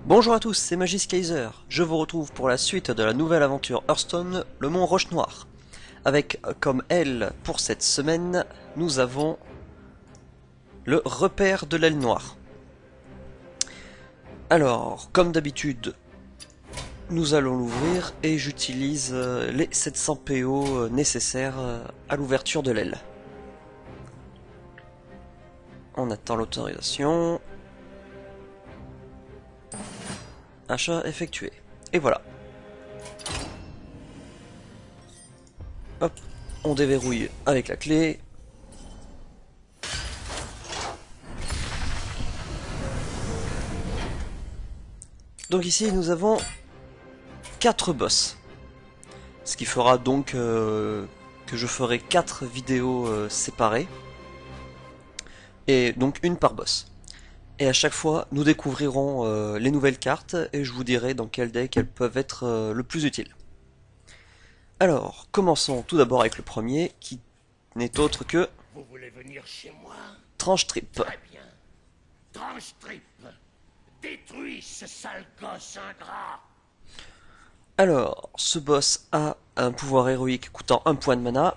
Bonjour à tous, c'est Magis Kaiser. Je vous retrouve pour la suite de la nouvelle aventure Hearthstone, le mont Roche-Noire. Avec comme aile pour cette semaine, nous avons le repère de l'aile noire. Alors, comme d'habitude, nous allons l'ouvrir et j'utilise les 700 PO nécessaires à l'ouverture de l'aile. On attend l'autorisation. Achat effectué. Et voilà. Hop, on déverrouille avec la clé. Donc ici nous avons 4 boss. Ce qui fera donc que je ferai 4 vidéos séparées. Et donc une par boss. Et à chaque fois nous découvrirons les nouvelles cartes et je vous dirai dans quel deck elles peuvent être le plus utiles. Alors, commençons tout d'abord avec le premier qui n'est autre que Vous voulez venir chez moi? Tranche Trip. Très bien. Tranche Trip. Détruis ce sale gosse ingrat. Alors, ce boss a un pouvoir héroïque coûtant 1 point de mana,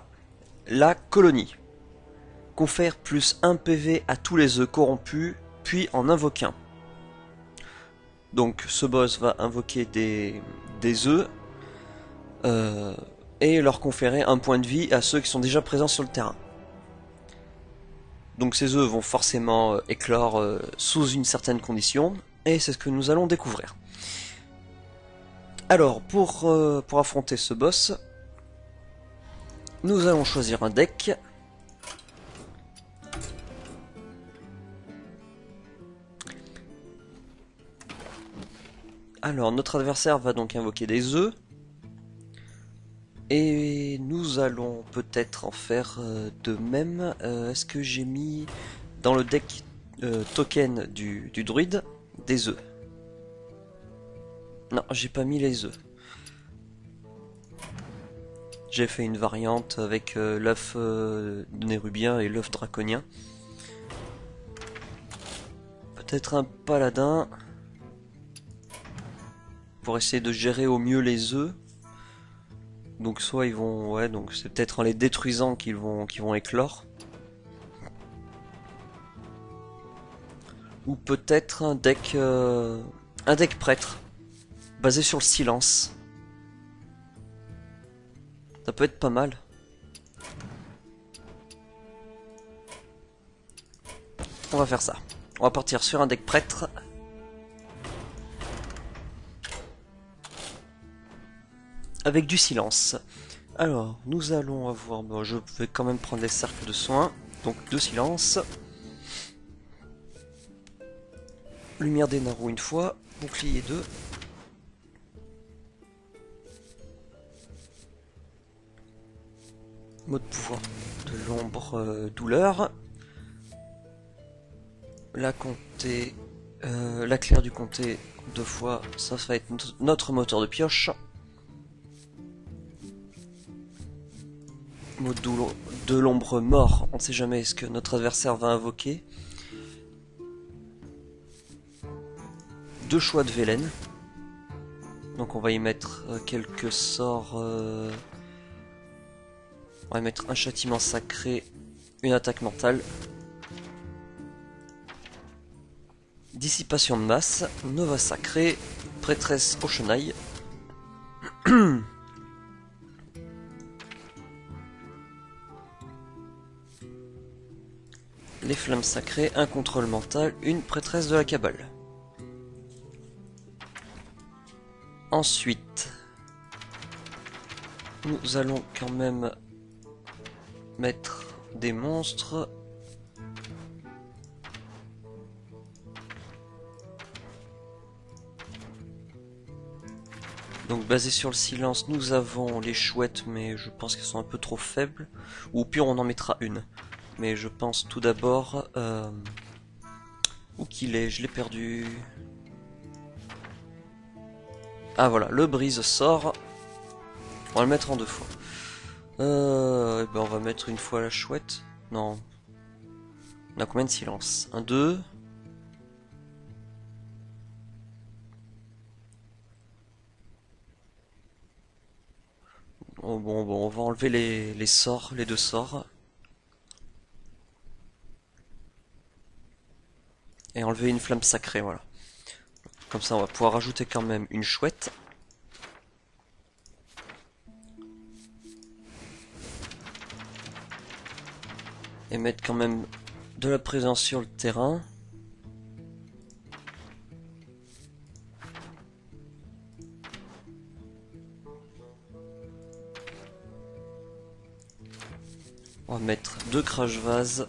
la colonie. Confère plus 1 PV à tous les œufs corrompus, puis en invoque un. Donc ce boss va invoquer des œufs et leur conférer 1 point de vie à ceux qui sont déjà présents sur le terrain. Donc ces œufs vont forcément éclore sous une certaine condition, et c'est ce que nous allons découvrir. Alors, pour affronter ce boss, nous allons choisir un deck. Alors, notre adversaire va donc invoquer des œufs. Et nous allons peut-être en faire de même. Est-ce que j'ai mis dans le deck token du druide des œufs? Non, j'ai pas mis les œufs. J'ai fait une variante avec l'œuf nérubien et l'œuf draconien. Peut-être un paladin pour essayer de gérer au mieux les œufs. Donc soit ils vont, ouais, donc c'est peut-être en les détruisant qu'ils vont éclore. Ou peut-être un deck prêtre basé sur le silence. Ça peut être pas mal. On va faire ça. On va partir sur un deck prêtre. Avec du silence. Alors, nous allons avoir... Bon, je vais quand même prendre les cercles de soins. Donc, de silence. Lumière des Naru une fois. Bouclier 2. Mot de pouvoir de l'ombre douleur. La comté... la claire du comté 2 fois. Ça va être notre moteur de pioche. Mot de l'ombre mort, on ne sait jamais ce que notre adversaire va invoquer. 2 choix de Velen. Donc on va y mettre quelques sorts. On va y mettre un châtiment sacré, une attaque mentale. Dissipation de masse, Nova sacré, prêtresse au chenail. Les flammes sacrées, un contrôle mental, une prêtresse de la cabale. Ensuite, nous allons quand même mettre des monstres. Donc basé sur le silence, nous avons les chouettes, mais je pense qu'elles sont un peu trop faibles. Ou au pire, on en mettra une. Mais je pense tout d'abord... où qu'il est? Je l'ai perdu. Ah voilà, le brise sort. On va le mettre en 2 fois. Eh ben on va mettre une fois la chouette. Non. On a combien de silence? Un, 2. bon, on va enlever les sorts, les deux sorts. Et enlever une flamme sacrée, voilà. Comme ça, on va pouvoir rajouter quand même une chouette. Et mettre quand même de la présence sur le terrain. On va mettre 2 crash vases.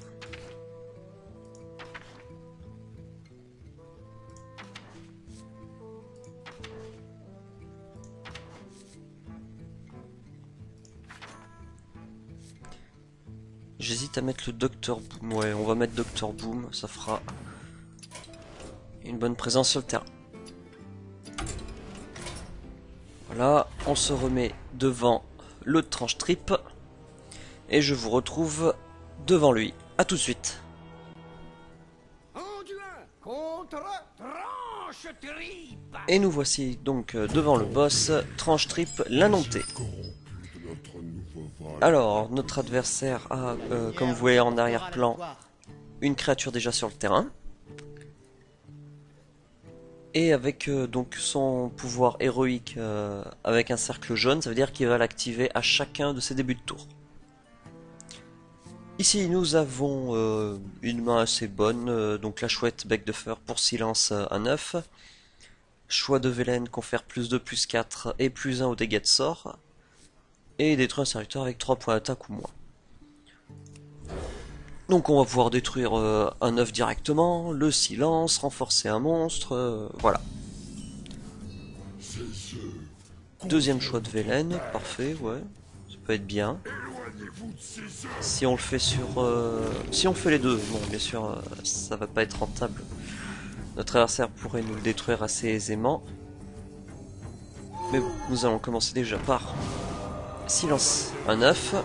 J'hésite à mettre le Dr Boom. Ouais, on va mettre Dr Boom, ça fera une bonne présence sur le terrain. Voilà, on se remet devant le tranche trip. Et je vous retrouve devant lui. A tout de suite. Et nous voici donc devant le boss, tranche trip l'indompté. Alors, notre adversaire a, comme vous voyez en arrière-plan, une créature déjà sur le terrain. Et avec donc son pouvoir héroïque avec un cercle jaune, ça veut dire qu'il va l'activer à chacun de ses débuts de tour. Ici nous avons une main assez bonne, donc la chouette bec de fer pour silence à 9. Choix de Velen confère plus 2, plus 4 et plus 1 au dégâts de sort. Et détruire un serviteur avec 3 points d'attaque ou moins. Donc on va pouvoir détruire un œuf directement, le silence, renforcer un monstre, voilà. Deuxième choix de Velen, parfait, ouais, ça peut être bien. Si on le fait sur... si on fait les deux, bon bien sûr ça va pas être rentable. Notre adversaire pourrait nous le détruire assez aisément. Mais bon, nous allons commencer déjà par silence, un œuf.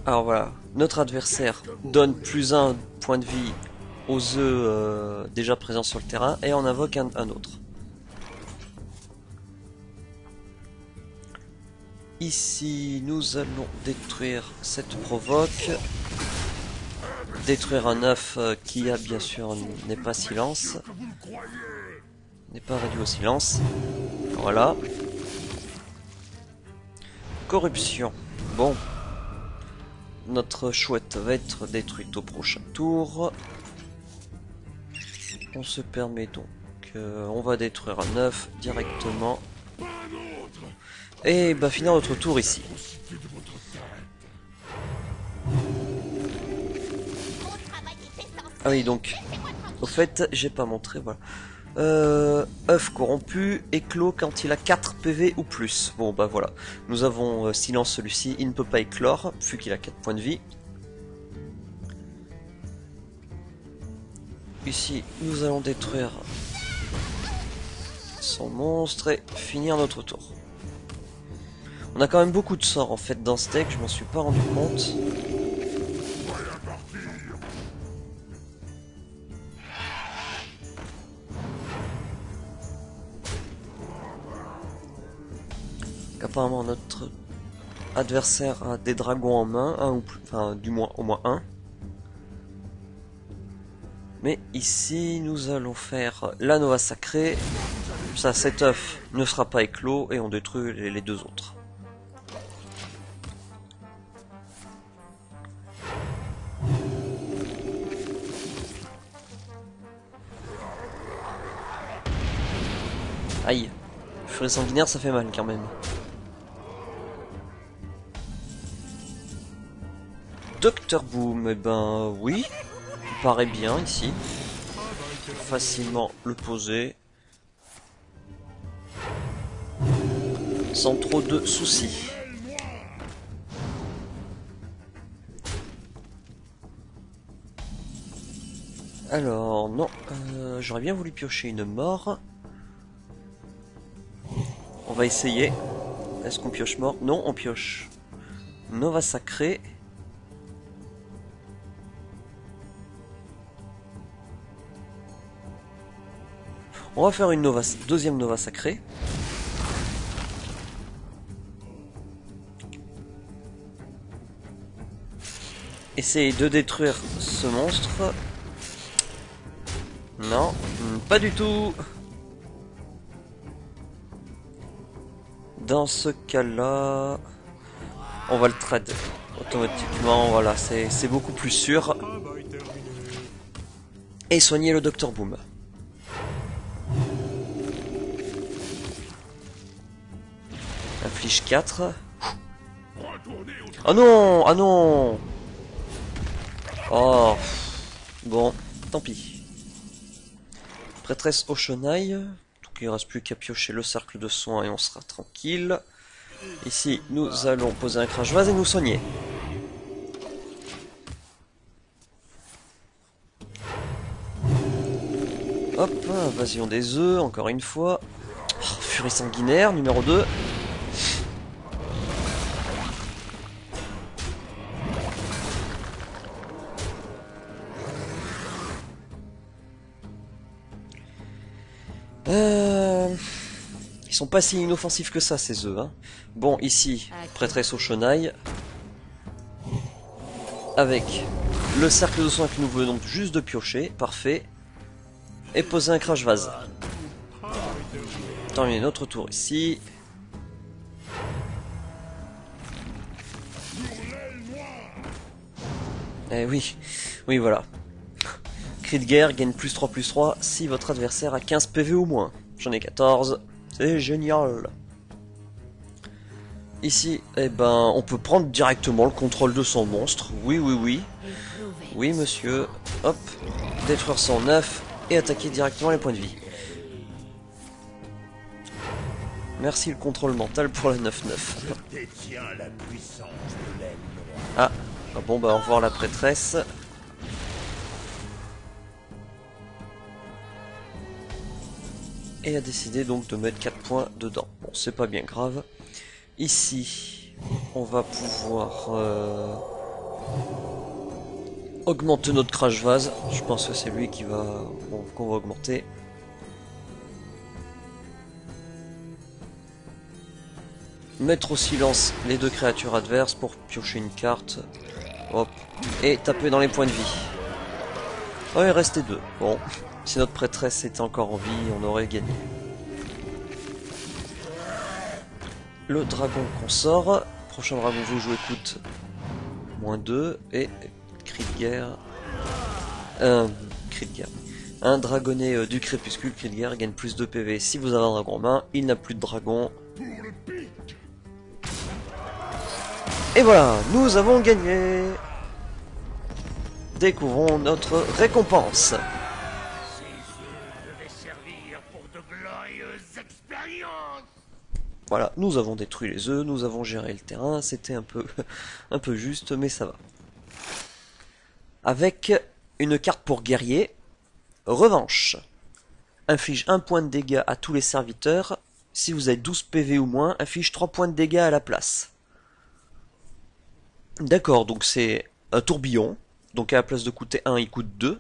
Alors voilà, notre adversaire donne plus 1 point de vie aux œufs déjà présents sur le terrain et en invoque un autre. Ici, nous allons détruire cette provoque. Détruire un œuf qui a bien sûr n'est pas silence. N'est pas réduit au silence. Voilà. Corruption. Bon. Notre chouette va être détruite au prochain tour. On se permet donc... on va détruire un œuf directement. Et bah finir notre tour ici. Ah oui donc, au fait j'ai pas montré, voilà. œuf corrompu, éclos quand il a 4 PV ou plus. Bon bah voilà, nous avons silence celui-ci, il ne peut pas éclore vu qu'il a 4 points de vie. Ici nous allons détruire son monstre et finir notre tour. On a quand même beaucoup de sorts en fait dans ce deck, je m'en suis pas rendu compte. Apparemment notre adversaire a des dragons en main, un ou plus, enfin du moins au moins un. Mais ici nous allons faire la Nova Sacrée. Ça, cet œuf ne sera pas éclos et on détruit les deux autres. Aïe, furie sanguinaire ça fait mal quand même. Dr Boom, eh ben oui, il paraît bien ici. Facilement le poser. Sans trop de soucis. Alors non, j'aurais bien voulu piocher une mort. On va essayer. Est-ce qu'on pioche mort? Non, on pioche Nova Sacrée. On va faire une deuxième Nova sacrée. Essayez de détruire ce monstre. Non, pas du tout. Dans ce cas-là, on va le trade automatiquement. Voilà, c'est beaucoup plus sûr. Et soigner le Dr Boom. Inflige 4. Oh non! Ah non! Oh, bon, tant pis. Prêtresse Oshonai. Donc il ne reste plus qu'à piocher le cercle de soins et on sera tranquille. Ici, nous allons poser un crash vase et nous soigner. Hop, invasion des œufs, encore une fois. Oh, furie sanguinaire, numéro 2. Ils sont pas si inoffensifs que ça, ces œufs. Hein. Bon, ici, prêtresse Oshonai. Avec le cercle de soins que nous venons juste de piocher. Parfait. Et poser un crash vase. Terminer notre tour ici. Eh oui, oui voilà. Cri de guerre gagne +3/+3 si votre adversaire a 15 PV ou moins. J'en ai 14, c'est génial. Ici, eh ben, on peut prendre directement le contrôle de son monstre. Oui, oui, oui. Oui, monsieur. Hop, détruire son 9 et attaquer directement les points de vie. Merci le contrôle mental pour la 9-9. Ah, bon bah au revoir la prêtresse. Et a décidé donc de mettre 4 points dedans. Bon, c'est pas bien grave. Ici, on va pouvoir augmenter notre crash vase. Je pense que c'est lui qui va qu'on va augmenter. Mettre au silence les deux créatures adverses pour piocher une carte. Hop. Et taper dans les points de vie. Oh, il restait 2. Bon, si notre prêtresse était encore en vie, on aurait gagné. Le dragon qu'on sort. Prochain dragon vous jouez coûte -2 et cri de guerre. Cri de guerre. Un dragonnet du crépuscule, cri de guerre, gagne +2 PV. Si vous avez un dragon en main, il n'a plus de dragon. Et voilà, nous avons gagné. Découvrons notre récompense. Voilà, nous avons détruit les œufs, nous avons géré le terrain, c'était un peu juste, mais ça va. Avec une carte pour guerrier, revanche. Inflige 1 point de dégâts à tous les serviteurs. Si vous avez 12 PV ou moins, inflige 3 points de dégâts à la place. D'accord, donc c'est un tourbillon. Donc à la place de coûter 1, il coûte 2.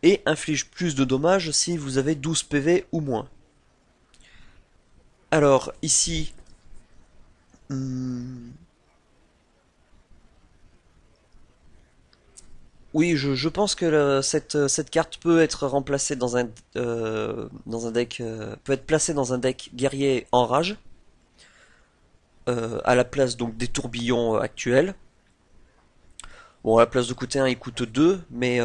Et inflige plus de dommages si vous avez 12 PV ou moins. Alors ici... oui, je pense que cette carte peut être remplacée dans un deck... peut être placée dans un deck guerrier en rage. À la place donc des tourbillons actuels. Bon, à la place de coûter 1, il coûte 2, mais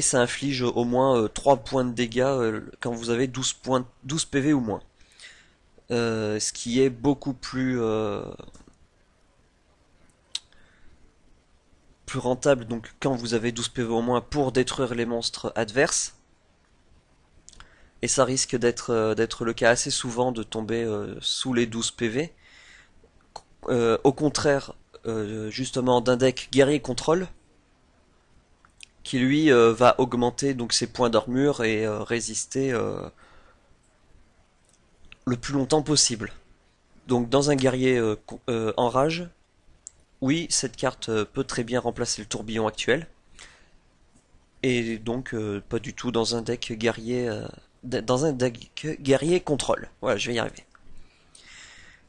ça inflige au moins 3 points de dégâts quand vous avez 12 PV ou moins. Ce qui est beaucoup plus rentable donc quand vous avez 12 PV au moins pour détruire les monstres adverses. Et ça risque d'être le cas assez souvent de tomber sous les 12 PV. Au contraire, justement d'un deck guerrier contrôle qui lui va augmenter donc ses points d'armure et résister le plus longtemps possible. Donc dans un guerrier en rage, oui, cette carte peut très bien remplacer le tourbillon actuel. Et donc pas du tout dans un deck guerrier dans un deck guerrier contrôle. Voilà, je vais y arriver.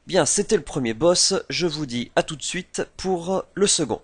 Bien, c'était le premier boss, je vous dis à tout de suite pour le second.